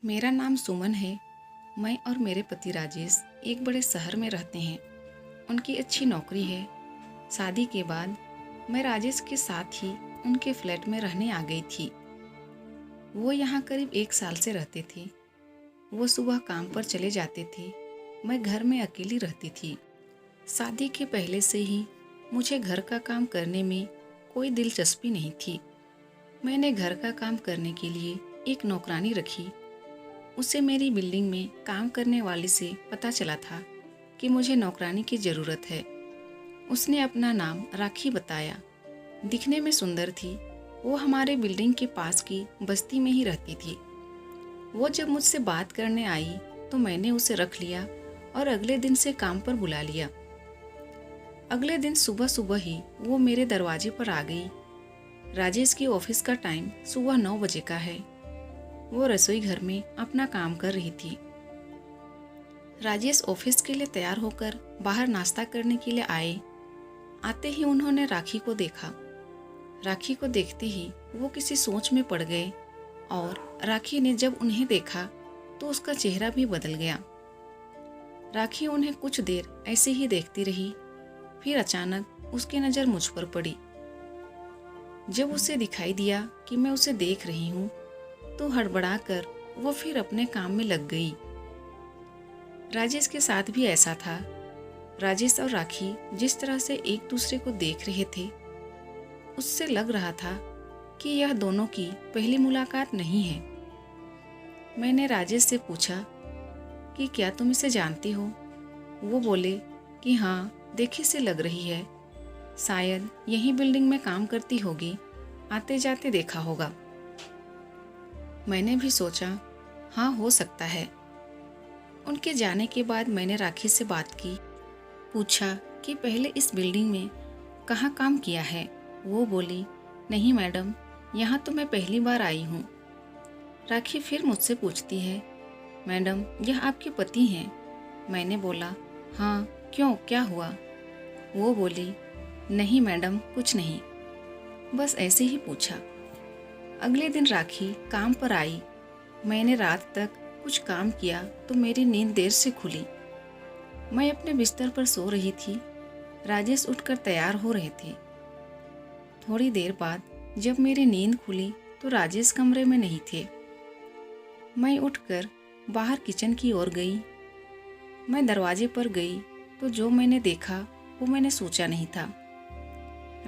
मेरा नाम सुमन है। मैं और मेरे पति राजेश एक बड़े शहर में रहते हैं। उनकी अच्छी नौकरी है। शादी के बाद मैं राजेश के साथ ही उनके फ्लैट में रहने आ गई थी। वो यहाँ करीब 1 साल से रहते थे। वो सुबह काम पर चले जाते थे। मैं घर में अकेली रहती थी। शादी के पहले से ही मुझे घर का काम करने में कोई दिलचस्पी नहीं थी। मैंने घर का काम करने के लिए एक नौकरानी रखी। उसे मेरी बिल्डिंग में काम करने वाले से पता चला था कि मुझे नौकरानी की ज़रूरत है। उसने अपना नाम राखी बताया। दिखने में सुंदर थी। वो हमारे बिल्डिंग के पास की बस्ती में ही रहती थी। वो जब मुझसे बात करने आई तो मैंने उसे रख लिया और अगले दिन से काम पर बुला लिया। अगले दिन सुबह सुबह ही वो मेरे दरवाजे पर आ गई। राजेश की ऑफिस का टाइम सुबह 9 बजे का है। वो रसोई घर में अपना काम कर रही थी। राजेश ऑफिस के लिए तैयार होकर बाहर नाश्ता करने के लिए आए। आते ही उन्होंने राखी को देखा। राखी को देखते ही वो किसी सोच में पड़ गए और राखी ने जब उन्हें देखा तो उसका चेहरा भी बदल गया। राखी उन्हें कुछ देर ऐसे ही देखती रही। फिर अचानक उसकी नज़र मुझ पर पड़ी। जब उसे दिखाई दिया कि मैं उसे देख रही हूँ तो हड़बड़ाकर वो फिर अपने काम में लग गई। राजेश के साथ भी ऐसा था। राजेश और राखी जिस तरह से एक दूसरे को देख रहे थे उससे लग रहा था कि यह दोनों की पहली मुलाकात नहीं है। मैंने राजेश से पूछा कि क्या तुम इसे जानती हो? वो बोले कि हाँ, देखे से लग रही है। शायद यही बिल्डिंग में काम करती होगी, आते जाते देखा होगा। मैंने भी सोचा हाँ, हो सकता है। उनके जाने के बाद मैंने राखी से बात की। पूछा कि पहले इस बिल्डिंग में कहाँ काम किया है। वो बोली नहीं मैडम, यहाँ तो मैं पहली बार आई हूँ। राखी फिर मुझसे पूछती है मैडम, यह आपके पति हैं? मैंने बोला हाँ, क्यों, क्या हुआ? वो बोली नहीं मैडम, कुछ नहीं, बस ऐसे ही पूछा। अगले दिन राखी काम पर आई। मैंने रात तक कुछ काम किया तो मेरी नींद देर से खुली। मैं अपने बिस्तर पर सो रही थी। राजेश उठकर तैयार हो रहे थे। थोड़ी देर बाद जब मेरी नींद खुली तो राजेश कमरे में नहीं थे। मैं उठकर बाहर किचन की ओर गई। मैं दरवाजे पर गई तो जो मैंने देखा वो मैंने सोचा नहीं था।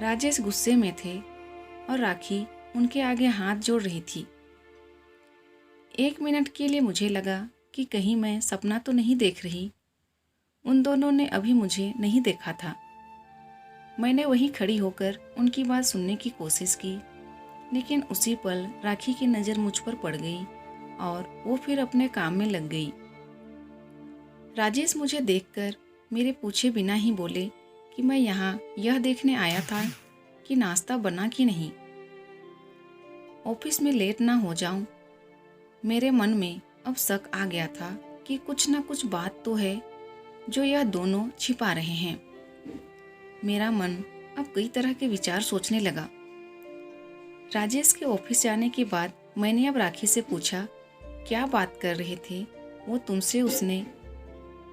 राजेश गुस्से में थे और राखी उनके आगे हाथ जोड़ रही थी। 1 मिनट के लिए मुझे लगा कि कहीं मैं सपना तो नहीं देख रही। उन दोनों ने अभी मुझे नहीं देखा था। मैंने वहीं खड़ी होकर उनकी बात सुनने की कोशिश की, लेकिन उसी पल राखी की नज़र मुझ पर पड़ गई और वो फिर अपने काम में लग गई। राजेश मुझे देखकर मेरे पूछे बिना ही बोले कि मैं यहाँ यह देखने आया था कि नाश्ता बना कि नहीं, ऑफिस में लेट ना हो जाऊं। मेरे मन में अब शक आ गया था कि कुछ ना कुछ बात तो है जो यह दोनों छिपा रहे हैं। मेरा मन अब कई तरह के विचार सोचने लगा। राजेश के ऑफिस जाने के बाद मैंने अब राखी से पूछा क्या बात कर रहे थे वो तुमसे, उसने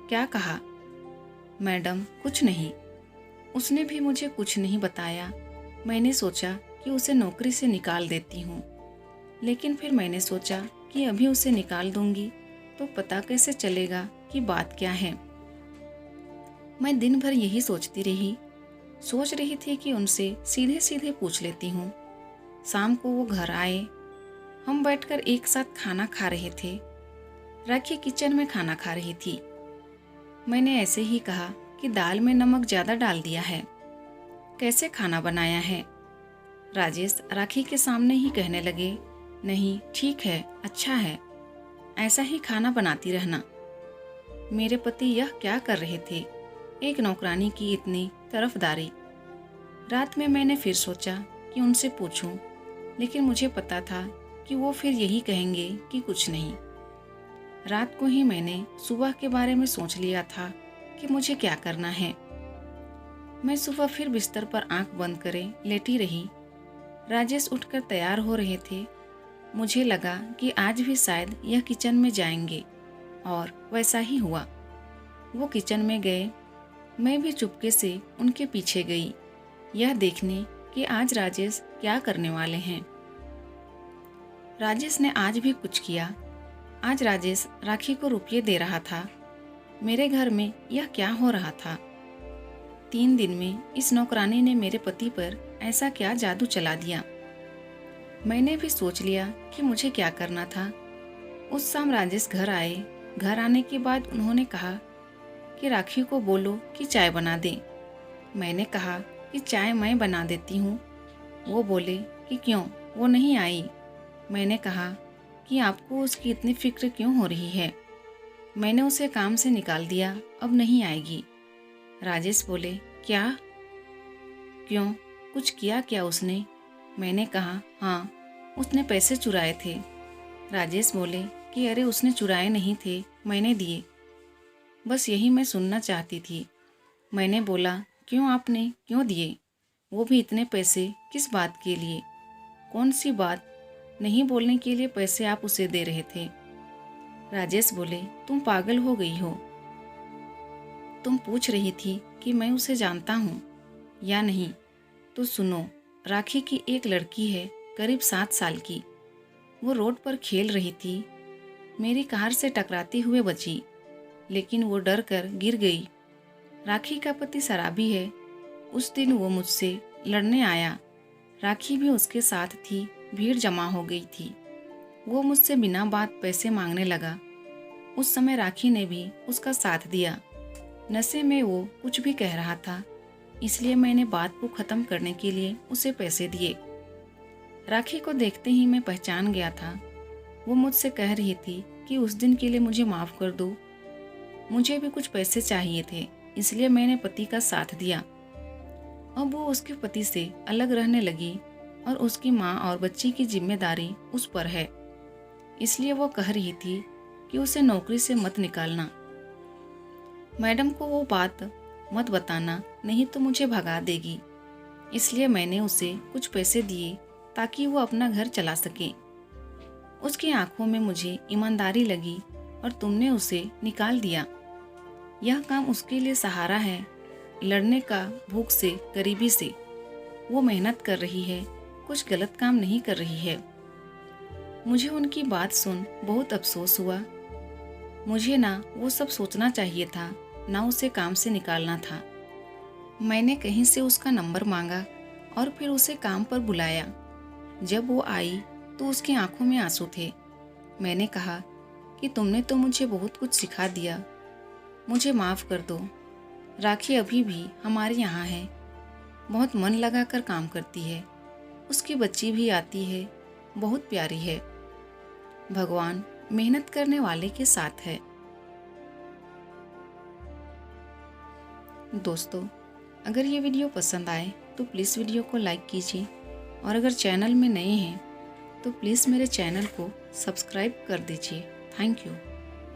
क्या कहा? मैडम, कुछ नहीं। उसने भी मुझे कुछ नहीं बताया। मैंने सोचा कि उसे नौकरी से निकाल देती हूँ, लेकिन फिर मैंने सोचा कि अभी उसे निकाल दूंगी तो पता कैसे चलेगा कि बात क्या है। मैं दिन भर यही सोचती रही। सोच रही थी कि उनसे सीधे सीधे पूछ लेती हूँ। शाम को वो घर आए। हम बैठकर एक साथ खाना खा रहे थे। राखी किचन में खाना खा रही थी। मैंने ऐसे ही कहा कि दाल में नमक ज़्यादा डाल दिया है, कैसे खाना बनाया है? राजेश राखी के सामने ही कहने लगे नहीं, ठीक है, अच्छा है, ऐसा ही खाना बनाती रहना। मेरे पति यह क्या कर रहे थे? एक नौकरानी की इतनी तरफदारी। रात में मैंने फिर सोचा कि उनसे पूछूं, लेकिन मुझे पता था कि वो फिर यही कहेंगे कि कुछ नहीं। रात को ही मैंने सुबह के बारे में सोच लिया था कि मुझे क्या करना है। मैं सुबह फिर बिस्तर पर आंख बंद करे लेटी रही। राजेश उठकर तैयार हो रहे थे। मुझे लगा कि आज भी शायद यह किचन में जाएंगे, और वैसा ही हुआ। वो किचन में गए, मैं भी चुपके से उनके पीछे गई, यह देखने कि आज राजेश क्या करने वाले हैं। राजेश ने आज भी कुछ किया। आज राजेश राखी को रुपये दे रहा था। मेरे घर में यह क्या हो रहा था? 3 दिन में इस नौकरानी ने मेरे पति पर ऐसा क्या जादू चला दिया? मैंने भी सोच लिया कि मुझे क्या करना था। उस शाम राजेश घर आए। घर आने के बाद उन्होंने कहा कि राखी को बोलो कि चाय बना दे। मैंने कहा कि चाय मैं बना देती हूँ। वो बोले कि क्यों, वो नहीं आई। मैंने कहा कि आपको उसकी इतनी फिक्र क्यों हो रही है? मैंने उसे काम से निकाल दिया, अब नहीं आएगी। राजेश बोले, क्या? क्यों, कुछ किया क्या उसने? मैंने कहा, हाँ, उसने पैसे चुराए थे। राजेश बोले कि अरे उसने चुराए नहीं थे, मैंने दिए। बस यही मैं सुनना चाहती थी। मैंने बोला, क्यों, आपने क्यों दिए? वो भी इतने पैसे, किस बात के लिए? कौन सी बात नहीं बोलने के लिए पैसे आप उसे दे रहे थे? राजेश बोले, तुम पागल हो गई हो। तुम पूछ रही थी कि मैं उसे जानता हूँ या नहीं। तो सुनो, राखी की एक लड़की है, करीब 7 साल की। वो रोड पर खेल रही थी। मेरी कार से टकराते हुए बची, लेकिन वो डर कर गिर गई। राखी का पति शराबी है। उस दिन वो मुझसे लड़ने आया। राखी भी उसके साथ थी। भीड़ जमा हो गई थी। वो मुझसे बिना बात पैसे मांगने लगा। उस समय राखी ने भी उसका साथ दिया। नशे में वो कुछ भी कह रहा था, इसलिए मैंने बात को ख़त्म करने के लिए उसे पैसे दिए। राखी को देखते ही मैं पहचान गया था। वो मुझसे कह रही थी कि उस दिन के लिए मुझे माफ़ कर दो। मुझे भी कुछ पैसे चाहिए थे, इसलिए मैंने पति का साथ दिया। अब वो उसके पति से अलग रहने लगी और उसकी माँ और बच्ची की जिम्मेदारी उस पर है। इसलिए वो कह रही थी कि उसे नौकरी से मत निकालना। मैडम को वो बात मत बताना, नहीं तो मुझे भगा देगी। इसलिए मैंने उसे कुछ पैसे दिए ताकि वो अपना घर चला सके। उसकी आंखों में मुझे ईमानदारी लगी और तुमने उसे निकाल दिया। यह काम उसके लिए सहारा है, लड़ने का, भूख से, गरीबी से। वो मेहनत कर रही है, कुछ गलत काम नहीं कर रही है। मुझे उनकी बात सुन बहुत अफसोस हुआ। मुझे ना वो सब सोचना चाहिए था, ना उसे काम से निकालना था। मैंने कहीं से उसका नंबर मांगा और फिर उसे काम पर बुलाया। जब वो आई तो उसकी आंखों में आंसू थे। मैंने कहा कि तुमने तो मुझे बहुत कुछ सिखा दिया, मुझे माफ़ कर दो। राखी अभी भी हमारे यहाँ है, बहुत मन लगा कर काम करती है। उसकी बच्ची भी आती है, बहुत प्यारी है। भगवान मेहनत करने वाले के साथ है। दोस्तों, अगर ये वीडियो पसंद आए तो प्लीज़ वीडियो को लाइक कीजिए, और अगर चैनल में नए हैं तो प्लीज़ मेरे चैनल को सब्सक्राइब कर दीजिए। Thank you.